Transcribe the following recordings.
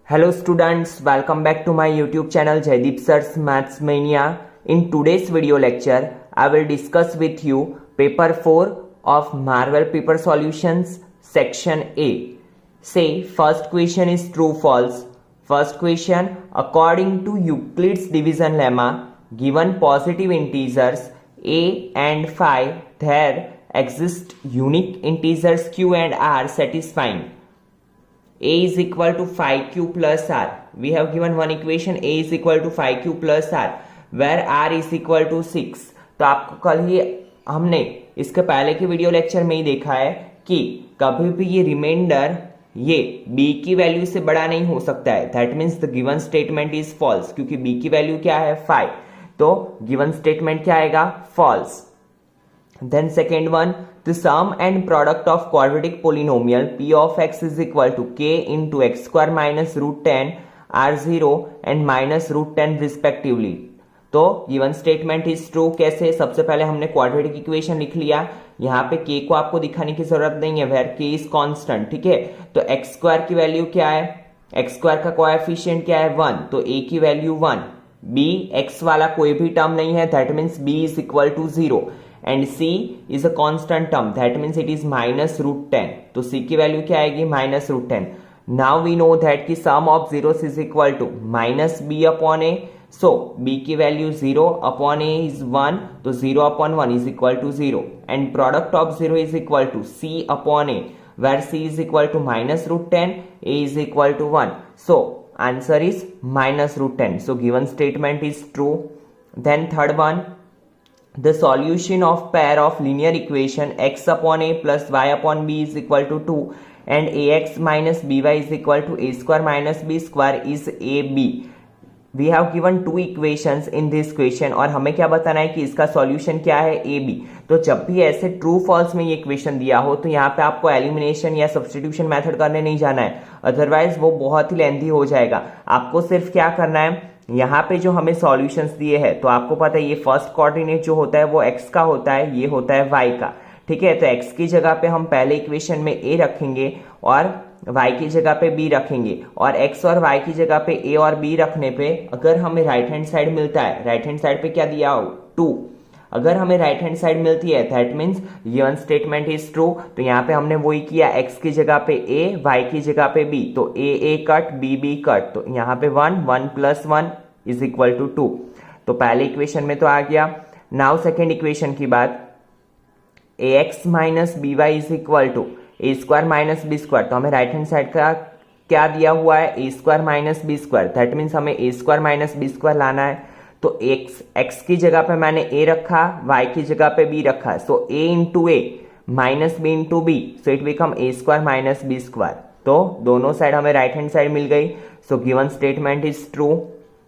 Hello students, welcome back to my YouTube channel Jaideep Sir's Maths Mania. In today's video lecture, I will discuss with you paper 4 of Marvel paper solutions section A. Say first question is true false. First question, according to Euclid's division lemma, given positive integers a and phi, there exist unique integers q and r satisfying a is equal to phi q plus r. We have given one equation a is equal to phi q plus r where r is equal to 6. तो आपको कल ही हमने इसके पहले के video lecture में ही देखा है कि कभी भी ये रिमाइंडर ये b की वैल्यू से बड़ा नहीं हो सकता है. That means the given statement is false, क्योंकि b की वैल्यू क्या है 5. तो गिवन स्टेटमेंट क्या आएगा false. Then second one, the sum and product of quadratic polynomial p of x is equal to k into x square minus root 10 are 0 and minus root 10 respectively. तो given statement is true. कैसे? सबसे पहले हमने quadratic equation लिख लिया. यहाँ पे k को आपको दिखाने की जरूरत नहीं है, वेयर k इज कांस्टेंट. ठीक है, तो एक्स स्क्वायर की वैल्यू क्या है, एक्स स्क्वायर का कोएफिशिएंट क्या है 1, तो a की वैल्यू 1. b x वाला कोई भी टर्म नहीं है, that means b is equal to 0. And c is a constant term, that means it is minus root 10. तो c की वैल्यू क्या आएगी minus root 10. Now we know that की sum of zeros is equal to minus B upon A. So b की value 0 upon a is 1, तो 0 upon 1 is equal to 0. And product of 0 is equal to c upon a, where c is equal to minus root 10, a is equal to 1. So answer is minus root 10. So given statement is true. Then third one, the solution of pair of linear equation x upon a plus y upon b is equal to 2 and ax minus by is equal to a square minus b square is ab. We have given two equations in this question और हमें क्या बताना है कि इसका solution क्या है ab. तो जब भी ऐसे ट्रू फॉल्स में ये इक्वेशन दिया हो तो यहाँ पे आपको एलिमिनेशन या सब्स्टिट्यूशन मेथड करने नहीं जाना है, अदरवाइज वो बहुत ही लेंथी हो जाएगा. आपको सिर्फ क्या करना है, यहाँ पे जो हमें सॉल्यूशंस दिए हैं तो आपको पता है ये फर्स्ट कोऑर्डिनेट जो होता है वो x का होता है, ये होता है y का. ठीक है, तो x की जगह पे हम पहले इक्वेशन में a रखेंगे और y की जगह पे b रखेंगे. और x और y की जगह पे a और b रखने पे अगर हमें राइट हैंड साइड मिलता है, राइट हैंड साइड पे क्या दिया हो 2, अगर हमें राइट हैंड साइड मिलती है that means given statement is true. तो यहाँ पे हमने वही किया, x की जगह पे a, y की जगह पे b, तो a कट b कट, तो यहाँ पे 1 प्लस 1 इज इक्वल टू 2. तो पहले इक्वेशन में तो आ गया. नाउ सेकेंड इक्वेशन की बात, ax minus B Y is equal to A square minus B square. तो हमें राइट हैंड साइड का क्या दिया हुआ है A square minus B square, that means हमें A square minus B square लाना है. तो x की जगह पे मैंने a रखा, y की जगह पे b रखा, so a into a minus b into b, so it become a square minus B square. तो दोनों साइड हमें राइट हैंड साइड मिल गई. So given statement is true.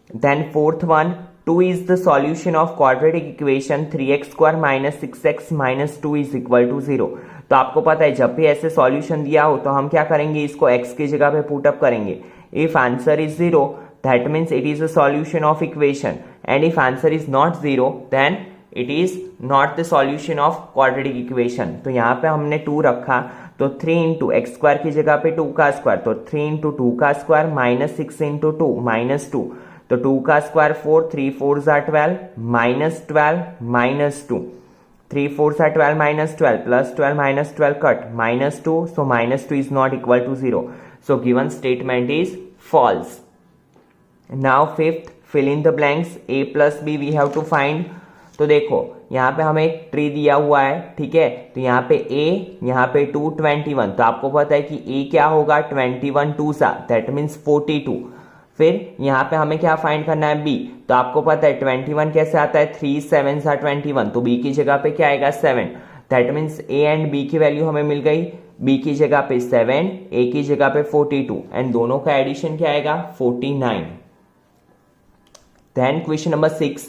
Then fourth one, 2 is the solution of quadratic equation 3x square minus 6x minus 2 is equal to 0. तो आपको पता है जब भी ऐसे सॉल्यूशन दिया हो तो हम क्या करेंगे, इसको x की जगह पे पुट अप करेंगे. If answer is 0 that means it is a solution of equation, and if answer is not 0 then it is not the solution of quadratic equation. तो यहाँ पे हमने 2 रखा, तो 3 इंटू एक्स स्क्वायर की जगह पे 2 का स्क्वायर, तो 3 इंटू 2 का स्क्वायर माइनस 6 इंटू 2 माइनस 2, तो 2 का स्क्वायर 4, 3 4 जार 12 माइनस 12 माइनस 2, 3 4 जार 12 minus 12 plus 12 minus 12 cut minus 2, so minus 2 is not equal to 0. So given statement is false. Now fifth, fill in the blanks. a plus b we have to find. तो देखो यहाँ पे हमें एक tree दिया हुआ है, ठीक है, तो यहाँ पे a, यहाँ पे 2, 21. तो आपको पता है कि a क्या होगा 21 2 सा, दैट मीन्स 42. फिर यहाँ पे हमें क्या फाइंड करना है b, तो आपको पता है 21 कैसे आता है 3 7 सा 21, तो b की जगह पे क्या आएगा 7. That means a and b की वैल्यू हमें मिल गई, b की जगह पे 7, a की जगह पे 42, एंड दोनों का एडिशन क्या आएगा 49. Then question number 6,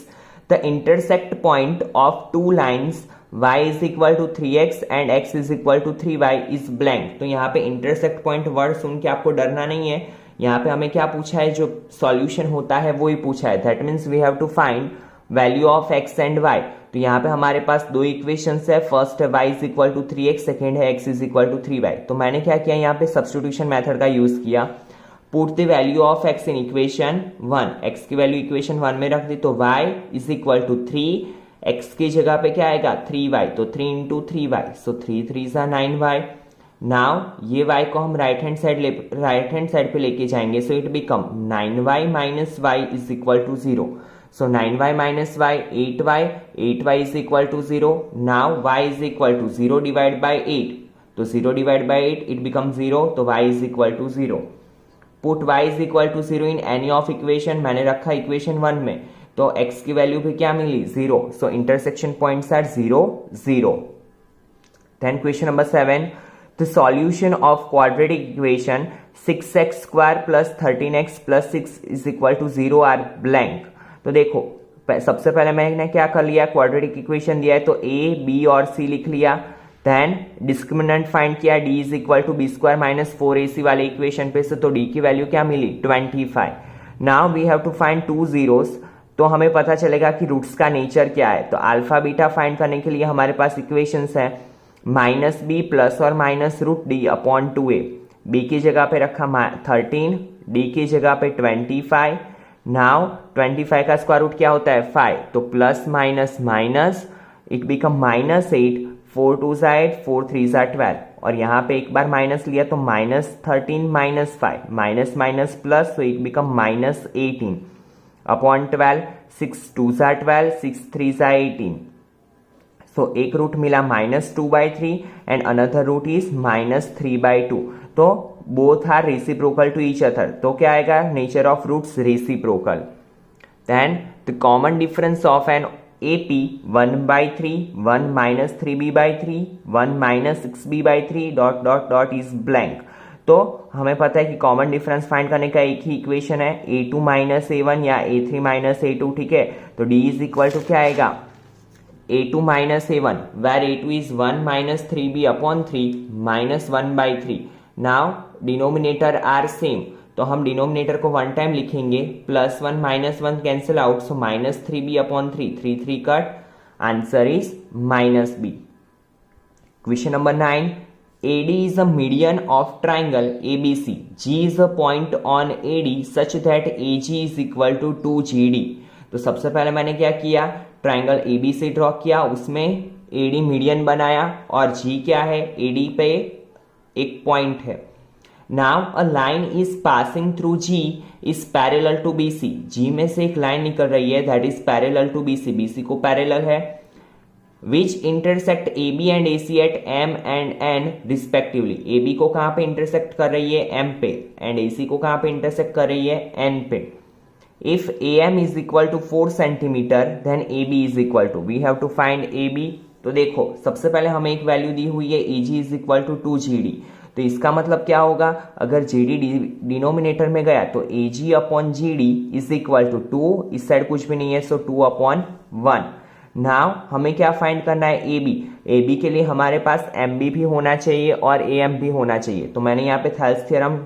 the intersect point of two lines y is equal to 3x and x is equal to 3y is blank. तो यहाँ पे intersect point वर्ड सुन के आपको डरना नहीं है. यहाँ पे हमें क्या पूछा है, जो सॉल्यूशन होता है वो ही पूछा है. That means we have to find value of x and y. तो यहाँ पे हमारे पास दो इक्वेशंस है, फर्स्ट है y is equal to 3x, second है x is equal to 3y. तो मैंने क्या किया, यहाँ पे सब्स्टिट्यूशन मेथड का यूज किया. Put the value of x in equation 1, x की वैल्यू इक्वेशन 1 में रख दी तो y is equal to 3, x की जगह पे क्या आएगा 3y, तो 3 इंटू 3y, सो 3 3 सा 9y। नाउ ये y को हम राइट हैंड साइड पे लेके जाएंगे, so it become 9y minus y is equal to 0, so 9y minus y 8y is equal to 0। Now y is equal to 0 divide by 8, तो 0 divide by 8 it become 0, तो y is equal to 0। Put y is equal to 0 in any of equation, मैंने रखा equation 1 में, तो x की value भी क्या मिली 0, so intersection points are 0 0। Then question number 7, the solution of quadratic equation 6x square plus 13x plus 6 is equal to 0 are blank. तो देखो सबसे पहले मैंने क्या कर लिया, क्वाड्रेटिक इक्वेशन दिया है तो a b और c लिख लिया। देन डिस्क्रिमिनेंट फाइंड किया, d is equal to b square minus 4ac वाले इक्वेशन पे से, तो d की वैल्यू क्या मिली 25। Now we have to find 2 zeros, तो हमें पता चलेगा कि रूट्स का नेचर क्या है। तो अल्फा बीटा फाइंड करने के लिए हमारे पास इक्वेशंस है माइनस बी प्लस और minus root d upon 2a, b की जगह पे रखा 13, d की जगह पे 25। नाउ 25 का स्क्वायर रूट क्या होता है 5, तो plus minus minus it become minus 8, 4 2 सा 8, 4 3 सा 12, और यहाँ पे एक बार माइनस लिया तो minus 13 minus 5 minus minus plus, तो इट बिकम माइनस 18 अपॉन 12, 6 2 सा 12, 6 3 सा 18, सो एक रूट मिला minus 2/3 and another root is minus 3/2, तो both are reciprocal to each other, तो क्या आएगा nature of roots reciprocal. Then the common difference of an AP 1/3, 1 minus 3b/3, 1 minus 6b/3 dot dot dot is blank. तो हमें पता है कि common difference find करने का एक ही इक्वेशन है a2 माइनस a1 या a3 माइनस a2, ठीक है। तो d इज इक्वल टू क्या आएगा a2 minus a1, where a2 is 1 minus 3b upon 3 minus 1/3। Now denominator are same, तो हम डिनोमिनेटर को 1 टाइम लिखेंगे, plus 1 minus 1 cancel out, so minus 3b upon 3, 3 3 cut, answer is minus b। Question number 9, AD is a median of triangle ABC. G is a point on AD such that AG is equal to 2GD. तो सबसे पहले मैंने क्या किया, triangle ABC draw किया, उसमें AD median बनाया और G क्या है AD पे एक पॉइंट है। Now a line is passing through G is parallel to BC. G में से एक लाइन निकल रही है that is parallel to BC. BC को parallel है, which intersect AB and AC at M and N respectively. AB को कहाँ पे intersect कर रही है M पे, and AC को कहाँ पे intersect कर रही है N पे. If AM is equal to 4 centimeter, then AB is equal to. We have to find AB. तो देखो सबसे पहले हमें एक वैल्यू दी हुई है AG is equal to 2GD. तो इसका मतलब क्या होगा, अगर GD डिनोमिनेटर में गया तो AG upon GD is equal to 2, इस साइड कुछ भी नहीं है, सो 2 अपॉन 1। नाउ हमें क्या फाइंड करना है AB। AB के लिए हमारे पास MB भी होना चाहिए और AM भी होना चाहिए, तो मैंने यहाँ पे थेल्स थ्योरम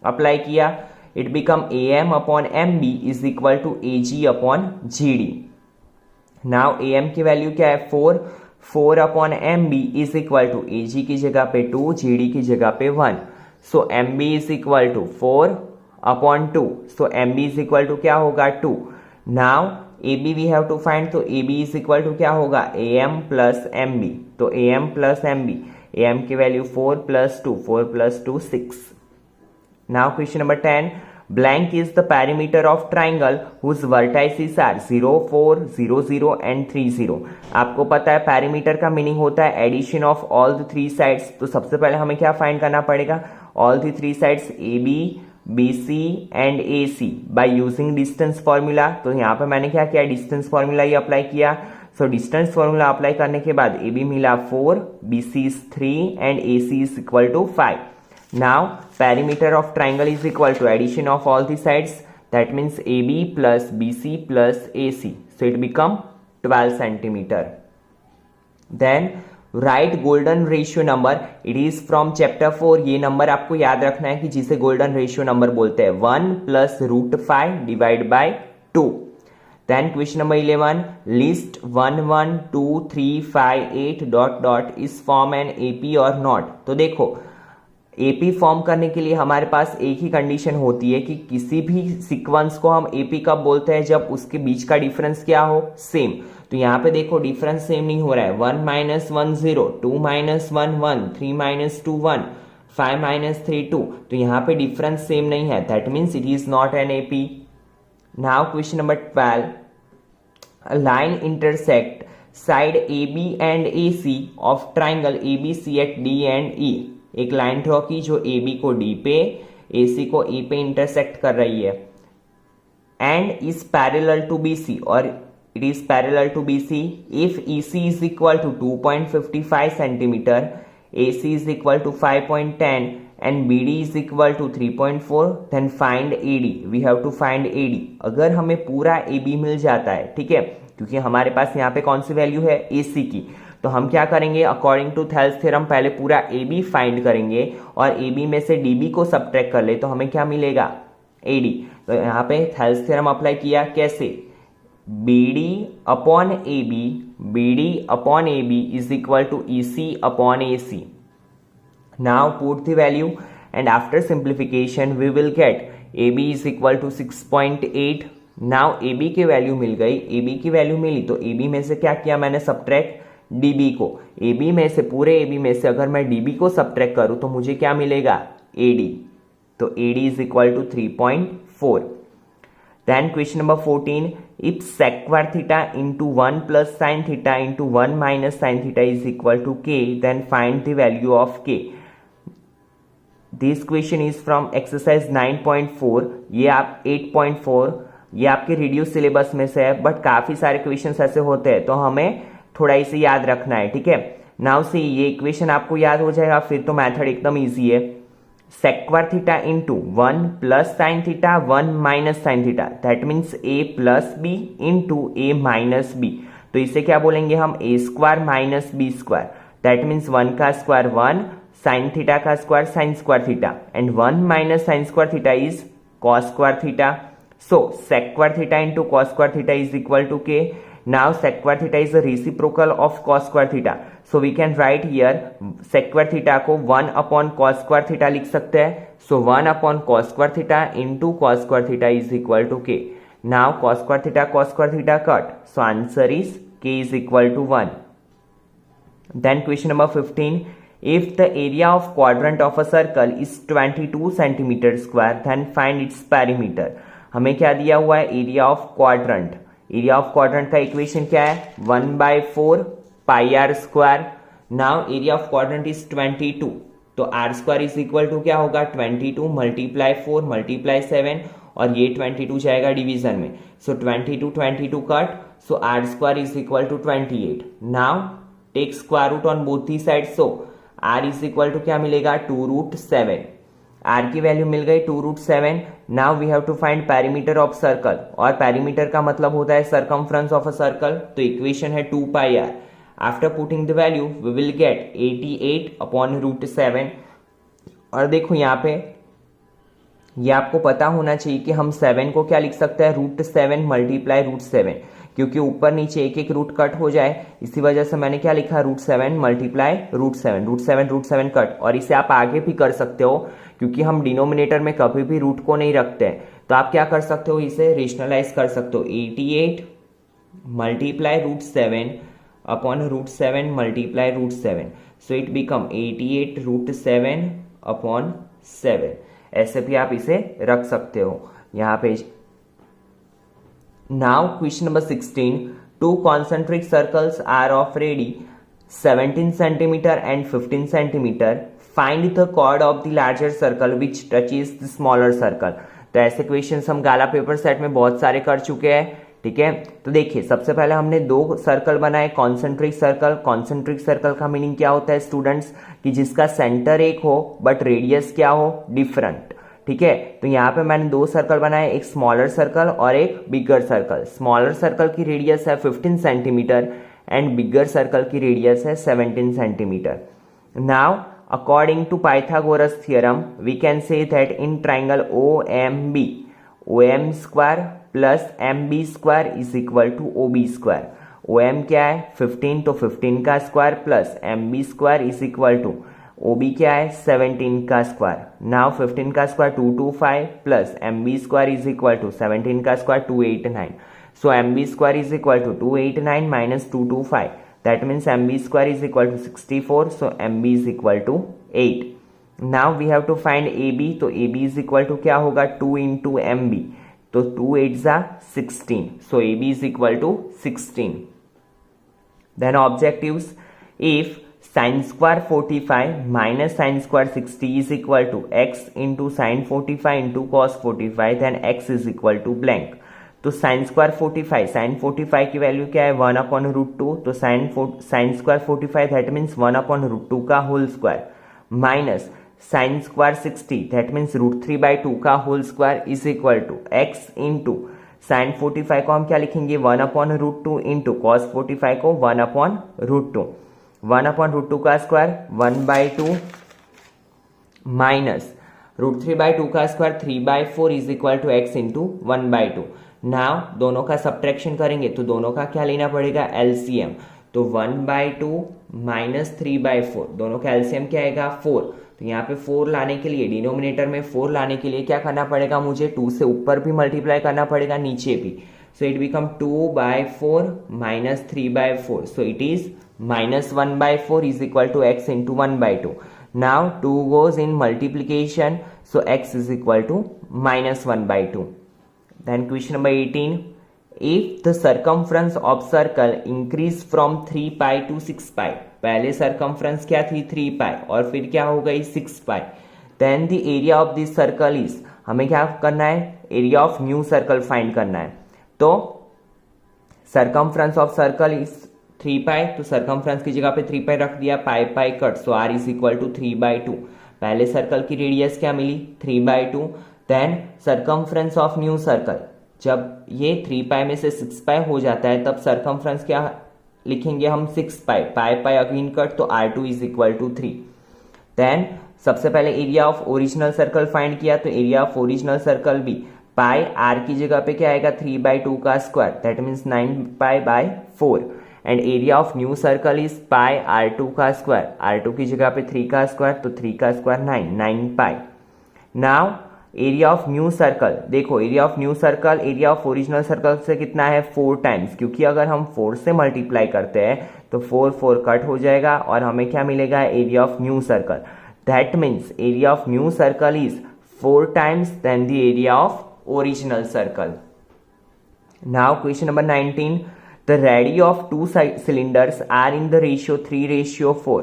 अप्लाई किया, it become AM upon MB is equal to AG upon GD। Now AM की वैल्यू क्या है 4 upon MB is equal to AG की जगह पे 2, GD की जगह पे 1, so MB is equal to 4 upon 2, so MB is equal to क्या होगा 2। Now AB we have to find, तो AB इज इक्वल टू क्या होगा AM प्लस MB, तो AM प्लस MB, AM की value 4 plus 2, 4 plus 2 6। Now question number 10, blank is the perimeter of triangle whose vertices are 0 4 0 0 and 3 0। आपको पता है perimeter का meaning होता है addition of all the 3 sides. तो सबसे पहले हमें क्या फाइंड करना पड़ेगा, all the 3 sides AB BC and AC by using distance formula. तो यहाँ पे मैंने क्या किया, डिस्टेंस फॉर्मूला ही अप्लाई किया। सो डिस्टेंस फॉर्मूला अप्लाई करने के बाद AB मिला 4, BC is 3 and AC is equal to 5। Now perimeter of triangle is equal to addition of all the sides, that means AB plus BC plus AC, so it become 12 centimeter. Then write golden ratio number, it is from chapter 4। ये number आपको याद रखना है कि जिसे golden ratio number बोलते हैं, 1 plus √5 divide by 2। Then question number 11, list 1 1 2 3 5 8 dot dot is form an AP or not। तो देखो एपी फॉर्म करने के लिए हमारे पास एक ही कंडीशन होती है कि किसी भी सीक्वेंस को हम एपी कब बोलते हैं, जब उसके बीच का डिफरेंस क्या हो, सेम। तो यहाँ पे देखो डिफरेंस सेम नहीं हो रहा है, 1 - 1 0, 2 - 1 1, 3 - 2 1, 5 - 3 2। तो यहाँ पे डिफरेंस सेम नहीं है, that means it is not an AP. Now question number 12, a line intersect side AB and AC of triangle ABC at D and E। एक लाइन ड्रॉ की जो AB को D पे, AC को E पे intersect कर रही है, and is parallel to BC, और it is parallel to BC if EC is equal to 2.55 centimetre, AC is equal to 5.10 and BD is equal to 3.4, then find AD। we have to find AD। अगर हमें पूरा AB मिल जाता है, ठीक है, क्योंकि हमारे पास यहाँ पे कौन सी वैल्यू है, AC की, तो हम क्या करेंगे, अकॉर्डिंग टू थेल्स थ्योरम पहले पूरा AB फाइंड करेंगे और AB में से DB को सब्ट्रैक्ट कर ले तो हमें क्या मिलेगा, AD। तो यहाँ पे थेल्स थ्योरम अप्लाई किया, कैसे, BD upon AB is equal to EC upon AC। Now put the value and after simplification we will get AB is equal to 6.8। Now AB की वैल्यू मिल गई, AB की वैल्यू मिली तो AB में से क्या किया मैंने, सब्ट्रैक्ट DB को। AB में से, पूरे AB में से अगर मैं DB को सब्ट्रैक्ट करूं तो मुझे क्या मिलेगा, AD। तो AD is equal to 3.4। Then question number 14, if sec square theta into 1 plus sin theta into 1 minus sin theta is equal to K, then find the value of K। This question is from exercise 9.4, ये आप 8.4, ये आपके reduce syllabus में से है, but काफी सारे questions ऐसे होते हैं तो हमें थोड़ा इसे याद रखना है, ठीक है। नाउ सी, ये इक्वेशन आपको याद हो जाएगा, फिर तो मेथड एकदम इजी है। Sec square theta into 1 plus sine theta 1 minus sine theta, that means a plus b into a minus b. तो इसे क्या बोलेंगे हम, a square minus B square, that means 1 का स्क्वायर 1, साइन थीटा का square sine square theta, and 1 minus sine square theta is cos square theta. So sec square theta into cos square theta is equal to K. Now sec square theta is the reciprocal of cos square theta, so we can write here sec square theta को 1 upon cos square theta लिख सकते हैं। So 1 upon cos square theta into cos square theta is equal to K. Now cos square theta cut, so answer is K is equal to 1। Then question number 15, if the area of quadrant of a circle is 22 centimeter square, then find its perimeter। हमें क्या दिया हुआ है, area of quadrant. Area of quadrant का equation क्या है, 1/4 pi R square. Now area of quadrant is 22, तो R square is equal to क्या होगा, 22 मल्टीप्लाई 4 मल्टीप्लाई 7, और ये 22 जाएगा डिवीजन में, so 22 cut, so r square is equal to 28। Now take square root on both the side, so r is equal to क्या मिलेगा, 2√7। r की वैल्यू मिल गई 2√7। Now we have to find perimeter of circle, और perimeter का मतलब होता है सरकमफ्रेंस ऑफ अ सर्कल, तो इक्वेशन है 2 pi r। After putting the value we will get 88 upon √7। और देखो यहाँ पे ये आपको पता होना चाहिए कि हम 7 को क्या लिख सकते हैं, √7 मल्टीप्लाई √7, क्योंकि ऊपर नीचे एक एक रूट कट हो जाए, इसी वजह से मैंने क्या लिखा, √7 मल्टीप्लाई √7 कट। और इसे आप आगे भी कर सकते हो, क्योंकि हम डिनोमिनेटर में कभी भी रूट को नहीं रखते हैं, तो आप क्या कर सकते हो, इसे रेशनलाइज कर सकते हो। 88 multiply √7 upon √7 multiply √7, so it become 88 √7 upon 7। ऐसे भी आप इसे रख सकते हो यहाँ पे। Now question number 16, two concentric circles are of radii 17 cm and 15 cm। Find the chord of the larger circle which touches the smaller circle। तो ऐसे क्वेश्चंस हम गाला पेपर सेट में बहुत सारे कर चुके हैं, ठीक है। तो देखिए सबसे पहले हमने 2 सर्कल बनाए, कॉन्सेंट्रिक सर्कल। कॉन्सेंट्रिक सर्कल का मीनिंग क्या होता है स्टूडेंट्स, कि जिसका सेंटर एक हो बट रेडियस क्या हो, डिफरेंट, ठीक है। तो यहाँ पे मैंने 2 सर्कल बनाए, एक स्मॉलर सर्कल और एक बिगर सर्कल। स्मॉलर सर्कल की रेडियस है 15 सेंटीमीटर एंड बिगर सर्कल की रेडियस है 17 centimetre. Now according to Pythagoras theorem we can say that in triangle OMB, OM square plus MB square is equal to OB square. OM क्या है 15, तो 15 का square plus MB square is equal to o b क्या है 17 का square. Now 15 का square 225 plus M B square is equal to 17 का square 289। So M B square is equal to 289 minus 225, that means M B square is equal to 64। So M B is equal to 8। Now we have to find A B, तो A B is equal to क्या होगा 2 into M B, तो 2 8 जा 16। So A B is equal to 16। Then objectives, if sin square 45 minus sin square 60 is equal to x into sin 45 into cos 45, then x is equal to blank। तो sin square 45 की value क्या है 1 upon root 2, तो sin square 45 that means 1 upon root 2 का whole square minus sin square 60 that means root 3/2 का whole square is equal to x into sin 45 को हम क्या लिखेंगे 1 अपॉन रूट 2 इंटू cos 45 को 1 अपॉन रूट 2, 1 अपॉन रूट 2 का square 1/2 minus root 3/2 का square 3/4 is equal to x into 1/2। Now दोनों का सब्ट्रैक्शन करेंगे तो दोनों का क्या लेना पड़ेगा एलसीएम, तो 1/2 माइनस 3/4, दोनों का एलसीएम क्या आएगा 4। तो यहाँ पे 4 लाने के लिए, डिनोमिनेटर में 4 लाने के लिए क्या करना पड़ेगा मुझे 2 से ऊपर भी मल्टीप्लाई करना पड़ेगा नीचे भी। सो it become 2/4 minus 3/4, so it is minus 1/4 is equal to x into 1/2. Now 2 goes in multiplication, so x is equal to minus 1/2. Then question number 18, if the circumference of circle increase from 3 pi to 6 pi, पहले circumference क्या थी 3 pi और फिर क्या हो गई 6 pi, then the area of this circle is, हमें क्या करना है area of new circle find करना है। तो circumference of circle is 3 पाई, तो सर्कमफ्रेंस की जगह पे 3 पाई रख दिया, pi pi cut, so R is equal to 3/2। पहले सर्कल की रेडियस क्या मिली 3/2। Then circumference of new circle, जब ये 3 पाई में से 6 पाई हो जाता है तब सर्कमफ्रेंस क्या लिखेंगे हम 6 पाई, पाई पाई अगेन कट, तो R2 is equal to 3। Then सबसे पहले area of original circle find किया, तो एरिया ऑफ ओरिजिनल सर्कल भी पाई आर की जगह पे क्या आएगा 3/2 का स्क्वायर, दैट मीन्स 9 पाई/4। And area of new circle is pi R2 का स्क्वायर, R2 की जगह पे 3 का स्क्वायर, तो 3 का square 9 pi. Now area of new circle, देखो area of new circle area of original circle से कितना है 4 टाइम्स, क्योंकि अगर हम 4 से मल्टीप्लाई करते हैं तो 4 कट हो जाएगा और हमें क्या मिलेगा area of new circle, that means area of new circle is 4 times then the area of original circle. Now question number 19, the radii of two cylinders are in the ratio 3/4.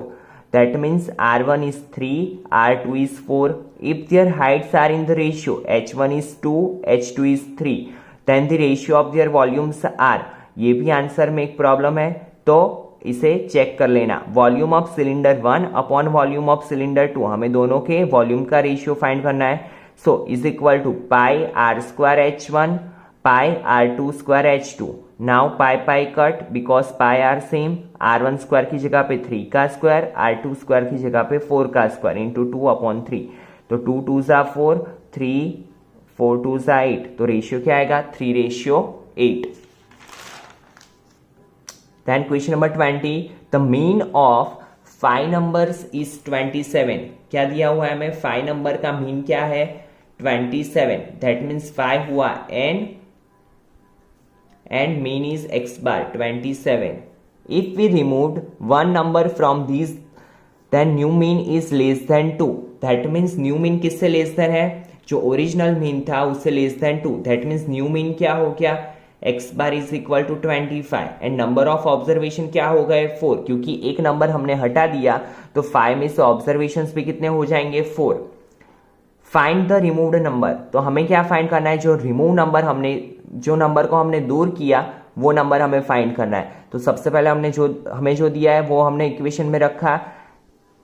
That means R1 is 3, R2 is 4. If their heights are in the ratio H1 is 2, H2 is 3, then the ratio of their volumes are, ये भी answer में एक problem है तो इसे check कर लेना। Volume of cylinder 1 upon volume of cylinder 2, हमें दोनों के वॉल्यूम का रेशियो फाइंड करना है। So is equal to pi R² H1 pi R2² H2। Now pi pi cut because pi are same, R1 square की जगह पे 3 का स्क्वायर, R2 स्क्वायर की जगह पे 4 का स्क्वायर इंटू 2/3, तो 2 2 जा 4, 3 4 2 जा 8, तो रेशियो क्या आएगा 3/8। Then question number 20, the mean of 5 numbers is 27। क्या दिया हुआ है हमें 5 नंबर का मीन क्या है 27, दैट मीन्स 5 हुआ and mean is x bar 27. If we removed one number from these, then new mean is less than 2. That means new mean किससे less than है, जो ओरिजिनल मीन था उससे less than 2. That means new mean क्या हो गया x bar is equal to 25 and number of observation क्या हो गए 4, क्योंकि एक नंबर हमने हटा दिया तो 5 में से ऑब्जर्वेशंस भी कितने हो जाएंगे 4। फाइंड द रिमूव्ड नंबर, तो हमें क्या फाइंड करना है, जो रिमूव नंबर जो नंबर को हमने दूर किया वो नंबर हमें फाइंड करना है। तो सबसे पहले हमें जो दिया है वो हमने इक्वेशन में रखा,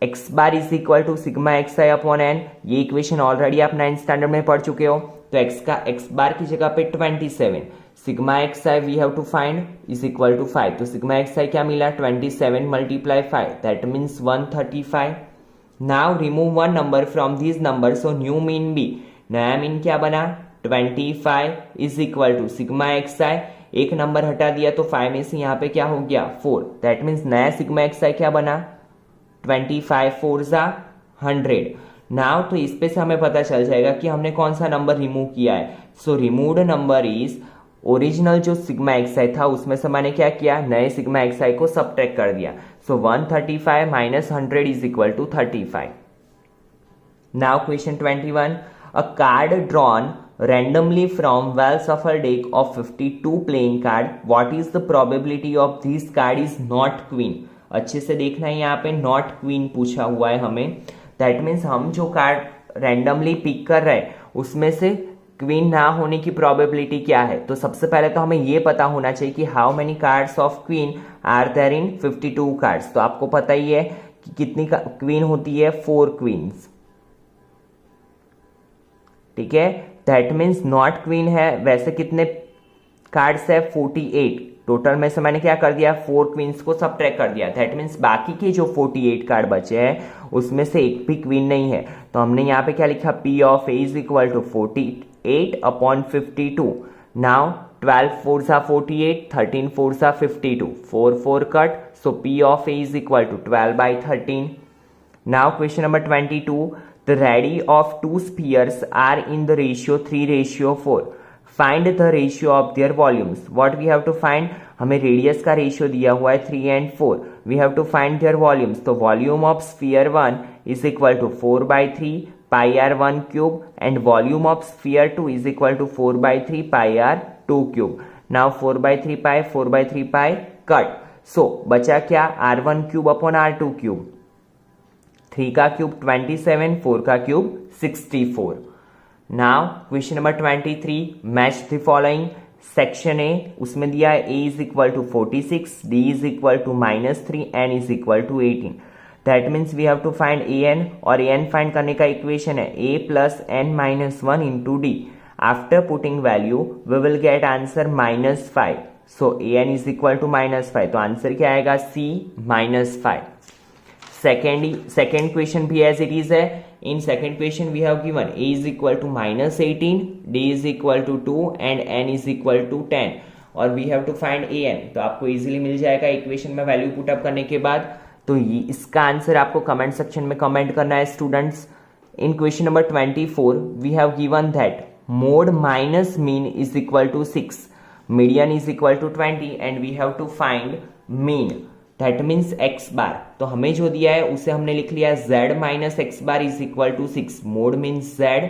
x bar is equal to sigma x i upon n. ये इक्वेशन ऑलरेडी आप 9th स्टैंडर्ड में पढ़ चुके हो। तो एक्स बार की जगह पे 27, sigma x I we have to find is equal to 5। तो सिग्मा एक्स आई क्या मिला 27 multiply 5, that means 135। Now remove one number from this number, so new mean be, नया मीन क्या बना 25 is equal to sigma x I, एक नंबर हटा दिया तो 5 में से यहाँ पे क्या हो गया 4, दैट मीन्स नया सिग्मा एक्स आई क्या बना 25 4 जा 100। नाउ तो इस पे से हमें पता चल जाएगा कि हमने कौन सा नंबर रिमूव किया है। सो रिमूव्ड नंबर इज ओरिजिनल जो सिग्मा एक्सआई था उसमें से मैंने क्या किया, नए सिग्मा एक्सआई को सबट्रैक्ट कर दिया। So 135 minus 100 is equal to 35। Now question 21, a card drawn randomly from well shuffle deck of 52 playing card, what is the probability of this card is not queen। अच्छे से देखना है, यहाँ पे not queen पूछा हुआ है हमें। दैट मीन्स हम जो कार्ड रैंडमली पिक कर रहे हैं उसमें से क्वीन ना होने की प्रोबेबिलिटी क्या है। तो सबसे पहले तो हमें ये पता होना चाहिए कि how many cards of queen are there in 52 cards. तो आपको पता ही है कि कितनी क्वीन होती है, 4 क्वींस। ठीक है, दैट मीन्स नॉट क्वीन है। वैसे कितने कार्ड्स है, 48। टोटल में से मैंने क्या कर दिया, 4 क्वींस को सबट्रैक्ट कर दिया। दैट मीन्स बाकी के जो 48 कार्ड बचे हैं उसमें से एक भी क्वीन नहीं है। तो हमने यहाँ पे क्या लिखा, P of A is equal to 48 upon 52। Now 12 4 सा 48, 13 4 सा 52, 4 4 cut. So P of A is equal to 12/13। Now question number 22, the radii of two spheres are in the ratio 3:4. Find the ratio of their volumes. What we have to find, हमें radius का ratio दिया हुआ है 3 and 4. We have to find their volumes. तो volume of sphere 1 is equal to 4/3 pi r1 cube and volume of sphere 2 is equal to 4/3 pi r2 cube. Now 4/3 pi cut. So बचा क्या, r1 cube upon r2 cube। 3 का cube 27, 4 का cube 64। Now question number 23, match the following. Section A, उसमें दिया है a is equal to 46, d is equal to -3, n is equal to 18। That means we have to find an, और an फाइंड करने का equation है a plus n minus 1 into d. After putting value we will get answer -5। सो an is equal to -5, तो answer क्या आएगा, c -5। Second question भी एज इट इज है। In second question we have given a is equal to -18, d is equal to 2 and n is equal to 10, और we have to find an। तो आपको easily मिल जाएगा equation में value put up करने के बाद। तो इसका आंसर आपको कमेंट सेक्शन में कमेंट करना है students. In question number 24 we have given that mode minus mean is equal to 6, median is equal to 20 and we have to find mean, that means x bar. तो हमें जो दिया है उसे हमने लिख लिया z minus x bar is equal to 6। Mode means z,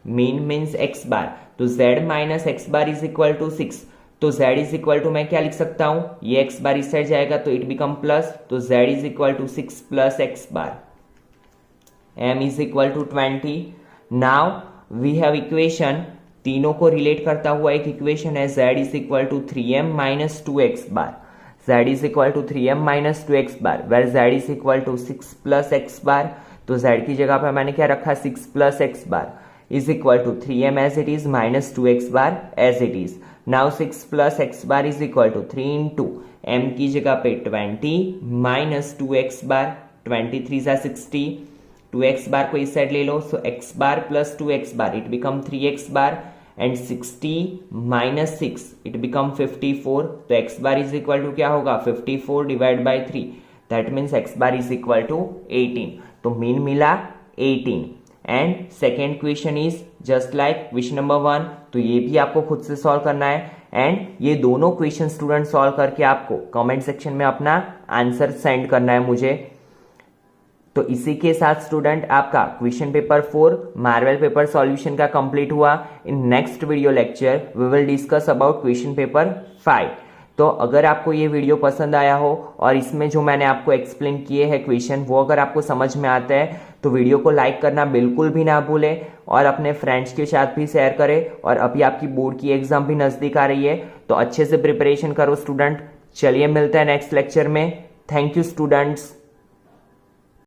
mean means x bar. तो z minus x bar is equal to 6। तो z इज इक्वल टू मैं क्या लिख सकता हूं, ये x बार इस साइड जाएगा तो इट बिकम प्लस, तो z is equal to 6 plus x bar. m is equal to 20। Now we have equation, तीनों को रिलेट करता हुआ एक इक्वेशन है, z is equal to 3m minus 2x bar. z is equal to 3m minus 2x bar, where z is equal to 6 plus x bar। तो z की जगह पे मैंने क्या रखा, 6 plus x bar is equal to 3m as it is minus 2x bar as it is। Now 6 plus x bar is equal to 3 into m की जगह पे 20 minus 2x bar, 23 सा 60, 2x bar को इस साइड ले लो, so x bar plus 2x bar it become 3x bar and 60 minus 6 it become 54। तो x bar is equal to क्या होगा, 54 divided by 3, that means x bar is equal to 18। तो mean मिला 18। And second question is just like question number 1। तो ये भी आपको खुद से सॉल्व करना है एंड ये दोनों क्वेश्चन स्टूडेंट सॉल्व करके आपको कमेंट सेक्शन में अपना आंसर सेंड करना है मुझे। तो इसी के साथ स्टूडेंट आपका question paper 4 marvel paper solution का कंप्लीट हुआ। In next video lecture we will discuss about question paper 5। तो अगर आपको ये वीडियो पसंद आया हो और इसमें जो मैंने आपको एक्सप्लेन किए हैं क्वेश्चन वो अगर आपको समझ में आता है तो वीडियो को लाइक करना बिल्कुल भी ना भूलें और अपने फ्रेंड्स के साथ भी शेयर करें। और अभी आपकी बोर्ड की एग्जाम भी नजदीक आ रही है तो अच्छे से प्रिपरेशन करो स्टूडेंट। चलिए मिलते हैं नेक्स्ट लेक्चर में। Thank you students.